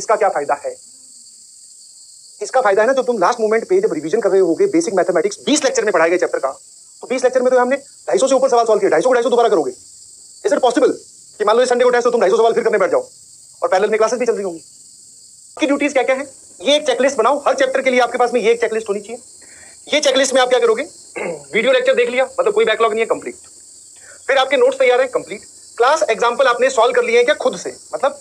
इसका क्या फायदा है? इसका फायदा है ना, जब तुम लास्ट मोमेंट पे जब रिवीजन कर रहे होगे बेसिक मैथमेटिक्स 20 लेक्चर में पढ़ाए गए चैप्टर का, तो 20 लेक्चर में तो हमने 250 से ऊपर सवाल सॉल्व किए, 250 को 250 दोबारा करोगे। इज इट पॉसिबल कि मान लो संडे को टेस्ट हो तुम 250 सवाल फिर करने बैठ जाओ और पैरेलल में क्लासेस भी चल रही होंगी? की ड्यूटीज क्या क्या है? ये एक चेकलिस्ट बनाओ, हर चैप्टर के लिए आपके पास में ये एक चेकलिस्ट होनी चाहिए। ये चेकलिस्ट में आप क्या करोगे? वीडियो लेक्चर देख लिया, मतलब कोई बैकलॉग नहीं है, कंप्लीट। फिर आपके नोट्स तैयार है, कंप्लीट। क्लास एग्जांपल आपने सॉल्व कर लिए हैं क्या खुद से? मतलब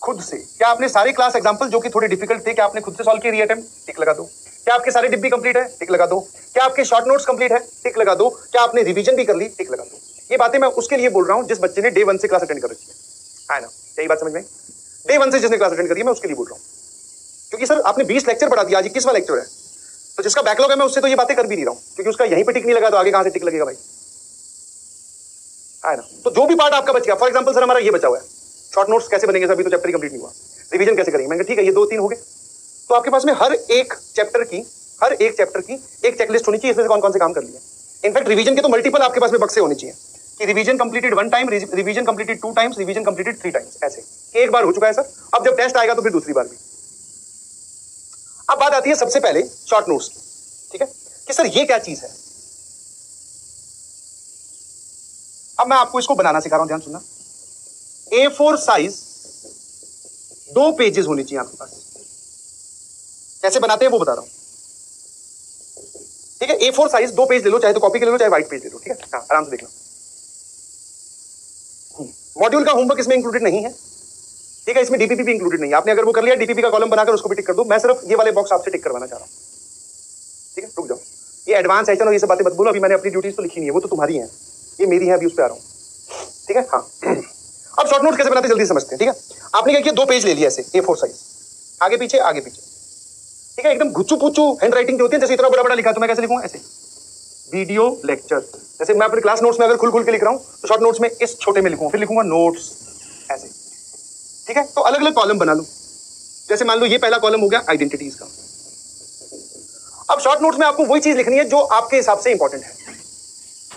खुद से। क्या आपने सारे क्लास एग्जांपल जो कि थोड़े डिफिकल्ट थे, क्या आपने खुद से सॉल्व किए? रीअटेम्प्ट, टिक लगा दो। क्या आपके सारे डिब्बी कंप्लीट है? टिक लगा दो। क्या आपके शॉर्ट नोट्स कंप्लीट है? टिक लगा दो। क्या आपने रिवीजन भी कर ली? टिक लगा दो। ये बातें मैं उसके लिए बोल रहा हूं जिस बच्चे ने डे 1 से क्लास अटेंड कर रखी है ना? यही बात समझ में? डे 1 से जिसने क्लास अटेंड करी है मैं उसके लिए बोल रहा हूं, क्योंकि सर आपने 20 लेक्चर पढ़ा दिया, आज 21वां लेक्चर है, तो जिसका बैकलॉग है मैं उससे तो ये बातें कर भी नहीं रहा हूं, क्योंकि उसका यहीं पे टिक नहीं लगा तो आगे कहां से टिक लगेगा भाई, है ना? तो जो भी पार्ट आपका बच गया, फॉर एग्जांपल सर हमारा ये बचा हुआ है, शॉर्ट नोट्स कैसे बनेंगे? अभी तो चैप्टर कंप्लीट नहीं हुआ, रिवीजन कैसे करेंगे? मैंने ठीक है, ये 2-3 हो गए। तो आपके पास में हर एक चैप्टर की एक चेकलिस्ट होनी चाहिए, इसमें से कौन कौन से काम कर लिए। इनफैक्ट रिवीजन के तो मल्टीपल आपके पास में बक्से होने चाहिए कि revision completed 1 time, revision completed 2 times, revision completed 3 times, ऐसे। एक बार हो चुका है सर, अब जब टेस्ट आएगा तो फिर दूसरी बार भी। अब बात आती है सबसे पहले शॉर्ट नोट्स की, ठीक है, कि सर ये क्या चीज है। अब मैं आपको इसको बनाना सिखा रहा हूं, ध्यान सुनना। A4 साइज 2 पेजेस होनी चाहिए आपके पास। कैसे बनाते हैं वो बता रहा हूं, ठीक है। A4 साइज 2 पेज ले लो, चाहे तो कॉपी के ले लो, चाहे व्हाइट पेज ले लो, ठीक है। हाँ, आराम से देखना। मॉड्यूल का होमवर्क इसमें इंक्लूडेड नहीं है, ठीक है। इसमें डीपीपी भी इंक्लूडेड नहीं है। आपने अगर वो कर लिया, डीपीपी का कॉलम बनाकर उसको भी टिक कर दो। मैं सिर्फ ये वाले बॉक्स आपसे टिक करवाना चाह रहा हूं, ठीक है। रुक जाओ, ये एडवांस सेशन और ये सब बातें मत बोलो, अभी मैंने अपनी ड्यूटीज तो लिखी नहीं है, वो तो तुम्हारी है, ये मेरी है, अभी उस पर आ रहा हूं, ठीक है। हाँ, अब शॉर्ट नोट कैसे बनाते जल्दी समझते हैं, ठीक है। आपने क्या किया, 2 पेज ले लिया ऐसे A4 साइज, आगे पीछे आगे पीछे, ठीक है। एकदम गुच्चू पुच्चू हैंड राइटिंग जो होती है, जैसे इतना बड़ा बड़ा लिखा तो मैं कैसे लिखूंगा? ऐसे वीडियो लेक्चर। जैसे मैं अपने क्लास नोट्स में अगर खुल खुल के लिख रहा हूं तो शॉर्ट नोट्स में इस छोटे में लिखूंगा, फिर लिखूंगा नोट्स, ऐसे, ठीक है। तो अलग अलग कॉलम बना लो। जैसे मान लो ये पहला कॉलम हो गया आइडेंटिटीज का। अब शॉर्ट नोट्स में आपको वही चीज लिखनी है जो आपके हिसाब से इंपॉर्टेंट है।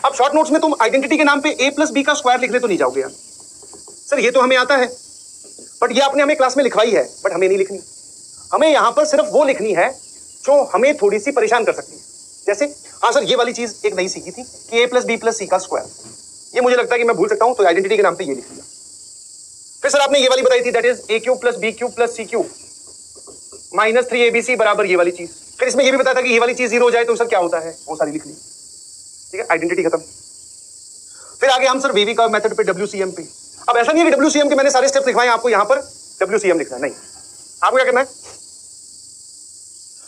अब शॉर्ट नोट्स में तुम आइडेंटिटी के नाम पे A+B का स्क्वायर लिखने तो नहीं जाओगे यार। सर ये तो हमें आता है, बट ये आपने हमें क्लास में लिखवाई है, बट हमें नहीं लिखनी। हमें यहां पर सिर्फ वो लिखनी है जो हमें थोड़ी सी परेशान कर सकती है। जैसे हाँ सर, ये वाली चीज एक नई सीखी थी कि A+B+C का स्क्वायर, ये मुझे लगता है कि मैं भूल सकता हूं, तो आइडेंटिटी के नाम पे ये लिख दिया। फिर सर आपने ये वाली बताई थी, that is A³ + B³ + C³ -3ABC बराबर ये वाली चीज। फिर इसमें ये भी बताया था कि ये वाली चीज 0 हो जाए तो सर क्या होता है, वो सारी लिख ली, ठीक है। आइडेंटिटी खत्म। फिर आगे हम सर वेवी का मेथड पे, WCM पे। अब ऐसा नहीं है कि WCM के मैंने सारे स्टेप्स लिखवाए, आपको यहां पर WCM लिखना नहीं। आपको क्या करना है,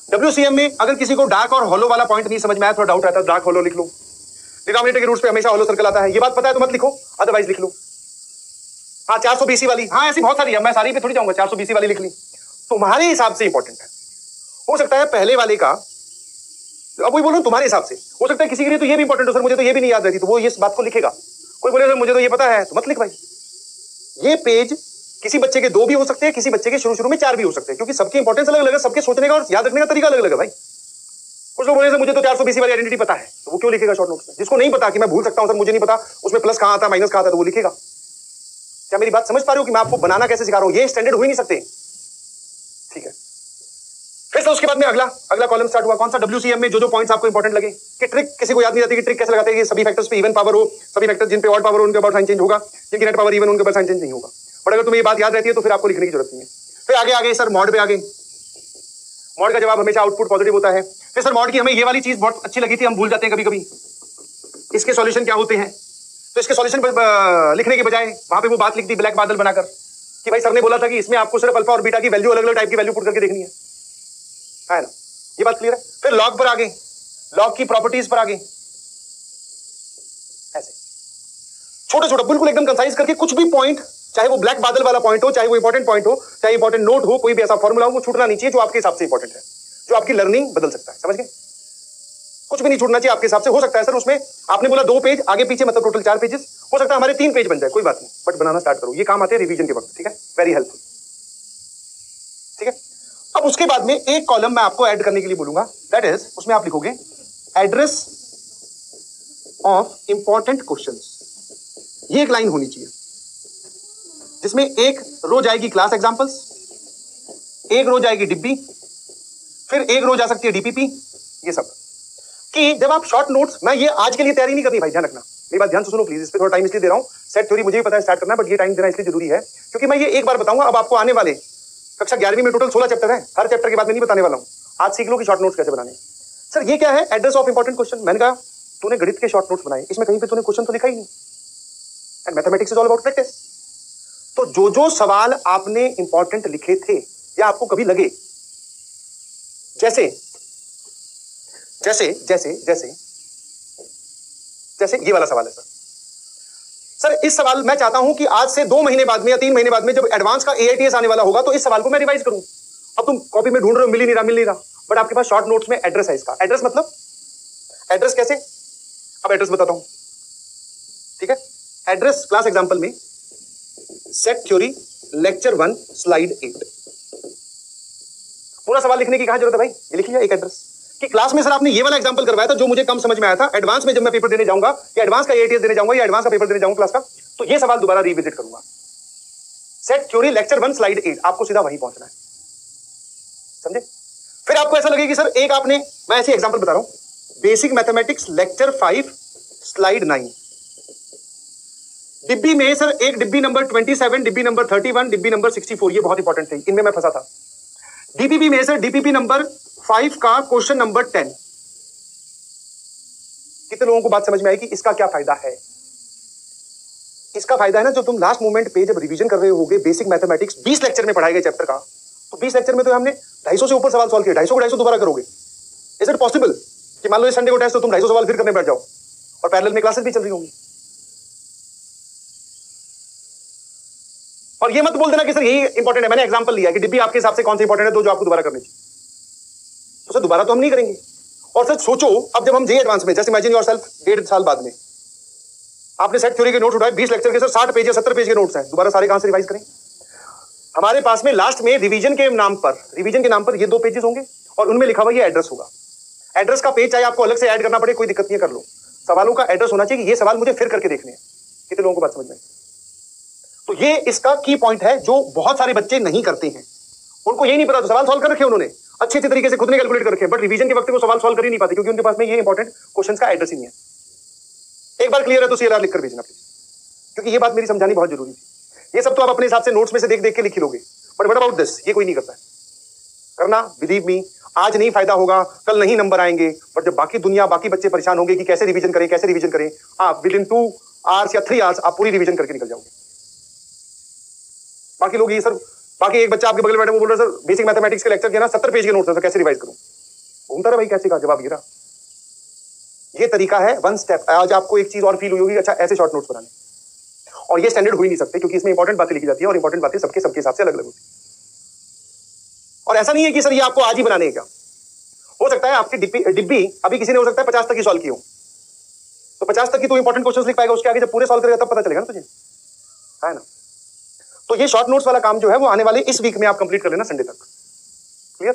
WCM में अगर किसी को डार्क और हॉलो वाला पॉइंट नहीं समझ में आया, थोड़ा डाउट रहता है, डार्क हॉलो लिख लो। डिनोमिनेटर के रूट्स पे हमेशा हॉलो सर्कल आता है, ये बात पता है तो मत लिखो, अदरवाइज लिख लो। हाँ 400BC वाली, हाँ ऐसी बहुत सारी है, मैं सारी पे थोड़ी जाऊंगा, 400BC वाली लिख ली, तुम्हारे हिसाब से इंपॉर्टेंट है। हो सकता है पहले वाले का, अब वही बोलूं तुम्हारे हिसाब से, हो सकता है किसी के लिए तो ये भी इंपॉर्टेंट हो, सर मुझे तो ये भी नहीं याद रहती, तो वो इस बात को लिखेगा। कोई बोले सर मुझे तो ये पता है, तो मत लिख भाई। ये पेज किसी बच्चे के 2 भी हो सकते हैं, किसी बच्चे के शुरू में 4 भी हो सकते हैं, क्योंकि सबकी इंपॉर्टेंस अलग अलग है, सबके सोचने का और याद रखने का तरीका अलग अलग है भाई। कुछ लोग बोले सर मुझे तो 400BC वाली आइडेंटिटी पता है, तो वो क्यों लिखेगा शॉर्ट नोट्स में? जिसको नहीं पता कि मैं भूल सकता हूं सर, मुझे नहीं पता उसमें प्लस कहां आता, माइनस कहां आता, तो वो लिखेगा। क्या मेरी बात समझ पा रहे हो कि मैं आपको बनाना कैसे सिखा रहा हूं? ये स्टैंडर्ड हो ही नहीं सकते, ठीक है। फिर से उसके बाद में अगला कॉलम स्टार्ट हुआ, कौन सा? WCM में जो जो पॉइंट्स आपको इंपॉर्टेंट लगे, कि ट्रिक किसी को याद नहीं रहती कि ट्रिक कैसे लगाते हैं, सभी फैक्टर्स पे इवन पावर हो, सभी फैक्टर्स जिन पे ऑड पावर हो उनके ऊपर साइन चेंज होगा, जिनकी नेट पावर इवन उनके ऊपर साइन चेंज नहीं होगा। बट अगर तुम्हें ये बात याद रहती है तो फिर आपको लिखने की जरूरत नहीं है। फिर आगे सर मॉड पे आगे, मॉड का जवाब हमेशा आउटपुट पॉजिटिव होता है। फिर सर मॉड की हमें ये वाली चीज बहुत अच्छी लगी थी, हम भूल जाते हैं कभी कभी, इसके सॉल्यूशन क्या होते हैं। तो इसके सॉल्यूशन लिखने के बजाय वहां पे वो बात लिख दी ब्लैक बादल बनाकर कि भाई सर ने बोला था कि इसमें आपको सिर्फ अल्फा और बीटा की वैल्यू, अलग अलग टाइप की वैल्यू पुट करके देखनी है ना? ये बात क्लियर है। फिर लॉग पर आगे, लॉग की प्रॉपर्टीज पर आगे, ऐसे छोटा छोटा बिल्कुल एकदम कंसाइज करके कुछ भी पॉइंट, चाहे वो ब्लैक बादल वाला पॉइंट हो, चाहे वो इंपॉर्टेंट पॉइंट हो, चाहे इंपॉर्टेंट नोट हो, कोई भी ऐसा फॉर्मूला हो, वो छूटना नहीं चाहिए जो आपके हिसाब से इंपॉर्टेंट है, जो आपकी लर्निंग बदल सकता है। समझ गए? कुछ भी नहीं छूटना चाहिए आपके हिसाब से। हो सकता है सर उसमें आपने बोला 2 पेज आगे पीछे, मतलब टोटल 4 पेजेस, हो सकता है हमारे 3 पेज बन जाए, कोई बात नहीं, बट बनाना स्टार्ट करो, ये काम आते हैं रिवीजन के वक्त, ठीक है। वेरी हेल्पफुल, ठीक है। अब उसके बाद में एक कॉलम मैं आपको ऐड करने के लिए बोलूंगा, दैट इज, उसमें आप लिखोगे एड्रेस ऑफ इंपॉर्टेंट क्वेश्चंस। ये एक लाइन होनी चाहिए जिसमें एक रो जाएगी क्लास एग्जांपल्स, एक रो जाएगी डिब्बी, फिर एक रो जा सकती है डीपीपी, ये सब। कि जब आप शॉर्ट नोट्स, मैं ये आज के लिए तैयारी नहीं करनी भाई, ध्यान रखना, मेरी बात ध्यान से सुनो प्लीज, इस पे थोड़ा टाइम इसलिए दे रहा हूं, सेट थ्योरी मुझे भी पता है स्टार्ट करना है, बट ये टाइम देना इसलिए जरूरी है क्योंकि मैं ये एक बार बताऊंगा। अब आपको आने वाले कक्षा 11वीं में टोटल 16 चैप्टर है, हर चैप्टर के बाद मैं नहीं बताने वाला हूं। आज सीख लो कि शॉर्ट नोट्स कैसे बनाने। सर ये क्या है? Address of important question. मैंने कहा तूने गणित के शॉर्ट नोट्स बनाए, इसमें कहीं पे तूने क्वेश्चन तो लिखा ही नहीं, and mathematics is all about practice. तो जो जो सवाल आपने इंपॉर्टेंट लिखे थे या आपको कभी लगे, जैसे जैसे जैसे जैसे जैसे ये वाला सवाल है सर, इस सवाल मैं चाहता हूं कि आज से 2 महीने बाद में या 3 महीने बाद में जब एडवांस का एआईटीएस आने वाला होगा तो इस सवाल को मैं रिवाइज करूं। अब तुम कॉपी में ढूंढ रहे हो, मिल ही नहीं रहा, बट आपके पास शॉर्ट नोट्स में एड्रेस है इसका। एड्रेस मतलब एड्रेस कैसे? अब एड्रेस बताता हूं, ठीक है। एड्रेस क्लास एग्जांपल में सेट थ्योरी लेक्चर 1 स्लाइड 8। पूरा सवाल लिखने की कहां जरूरत है भाई, ये लिख लिया एक एड्रेस। कि क्लास में सर आपने ये वाला एग्जांपल करवाया था जो मुझे कम समझ में आया था, एडवांस में जब मैं पेपर देने जाऊंगा या एडवांस का एआईटीएस देने जाऊंगा या एडवांस का पेपर देने जाऊंगा क्लास का, तो ये सवाल दोबारा रिविजिट करूंगा। सेट थ्योरी लेक्चर 1 स्लाइड 8, आपको सीधा वहीं पहुंचना है, समझे। फिर आपको ऐसा लगे कि सर एक आपने, मैं ऐसे एग्जांपल बता रहा हूं, बेसिक मैथमेटिक्स लेक्चर 5 स्लाइड 9। डिब्बी में सर एक डिब्बी नंबर 27, डिब्बी नंबर 31, डिब्बी नंबर 64, ये बहुत इंपॉर्टेंट थे, इनमें मैं फंसा था। डीपीपी में सर डीपीपी नंबर 5 का क्वेश्चन नंबर 10। कितने लोगों को बात समझ में आई कि इसका क्या फायदा है? इसका फायदा है ना, जो तुम लास्ट मोमेंट पे जब रिवीजन कर रहे होगे बेसिक मैथमेटिक्स 20 लेक्चर में पढ़ाए गए चैप्टर का, तो 20 लेक्चर में तो हमने 250 से ऊपर सवाल सॉल्व किए, 250 को 250 दोबारा करोगे। इज इट पॉसिबल कि मान लो संडे को टेस्ट तो तुम 250 सवाल फिर करने बैठ जाओ और पैरेलल में क्लासेस भी चल रही होंगी? और ये मत बोल देना कि सर यही इंपॉर्टेंट है, मैंने एग्जांपल लिया कि डिब्बी आपके हिसाब से कौन सी इंपॉर्टेंट है, तो जो आपको दोबारा करनी चाहिए, तो सर दोबारा तो हम नहीं करेंगे। और सर सोचो अब जब हम जे एडवांस में, जस्ट इमेजिन योरसेल्फ 1.5 साल बाद में आपने सेट थ्योरी के नोट्स उठाए, 20 लेक्चर के सर 60 पेज या 70 पेज के नोट्स हैं, दोबारा सारे कहां से रिवाइज करें? हमारे पास में लास्ट में रिवीजन के नाम पर ये 2 पेजेस होंगे और उनमें लिखा हुआ ये एड्रेस होगा। एड्रेस का पेज चाहे आपको अलग से ऐड करना पड़े, कोई दिक्कत नहीं है, कर लो। सवालों का एड्रेस होना चाहिए कि ये सवाल मुझे फिर करके देखने हैं। कितने लोगों को बात समझ में? तो ये इसका की पॉइंट है जो बहुत सारे बच्चे नहीं करते हैं, उनको ये नहीं पता, तो सवाल सॉल्व कर रखे उन्होंने अच्छे तरीके से खुद ने कैलकुलेट कर रखे, बट रिवीजन के वक्त वो सवाल सॉल्व कर ही नहीं पाते क्योंकि उनके पास में ये इंपॉर्टेंट क्वेश्चंस का एड्रेस ही नहीं है। एक बार क्लियर है तो सीआरआर लिखकर भेजना प्लीज, क्योंकि ये बात मेरी समझानी बहुत जरूरी थी। ये सब तो आप अपने हिसाब से नोट्स में से देख देख के लिख ही लोगे, बट व्हाट अबाउट दिस, ये कोई नहीं करता है। करना, बिलीव मी, आज नहीं फायदा होगा, कल नहीं नंबर आएंगे, बट जब बाकी दुनिया, बाकी बच्चे परेशान होंगे कि कैसे रिवीजन करें, आप विद इन 2 आवर्स या 3 आवर्स आप पूरी रिवीजन करके निकल जाओगे। बाकी लोग ये सर, बाकी एक बच्चा आपके बगल में बैठे वो बोल रहा है सर बेसिक मैथमेटिक्स के लेक्चर के ना 70 पेज के नोट्स हैं सर, कैसे रिवाइज करूं? घूमता रहा भाई, कैसे का जवाब ये रहा। ये तरीका है 1 स्टेप। आज आपको एक चीज और फील हुई होगी, अच्छा ऐसे शॉर्ट नोट्स बनाने, और ये स्टैंडर्ड हो ही नहीं सकते क्योंकि इसमें इंपॉर्टेंट बातें लिखी जाती है और इंपॉर्टेंट बातें सबके हिसाब से अलग अलग होती है। और ऐसा नहीं है कि सर ये आपको आज ही बनाने का, हो सकता है आपकी डिब्बी अभी किसी ने हो सकता है 50 तक ही सॉल्व की हो, तो 50 तक की तो इंपॉर्टेंट क्वेश्चंस लिख पाएगा, उसके आगे जब पूरे सॉल्व करेगा तब पता चलेगा ना तुझे, है ना। तो ये शॉर्ट नोट्स वाला काम जो है वो आने वाले इस वीक में आप कंप्लीट कर लेना, संडे तक। क्लियर?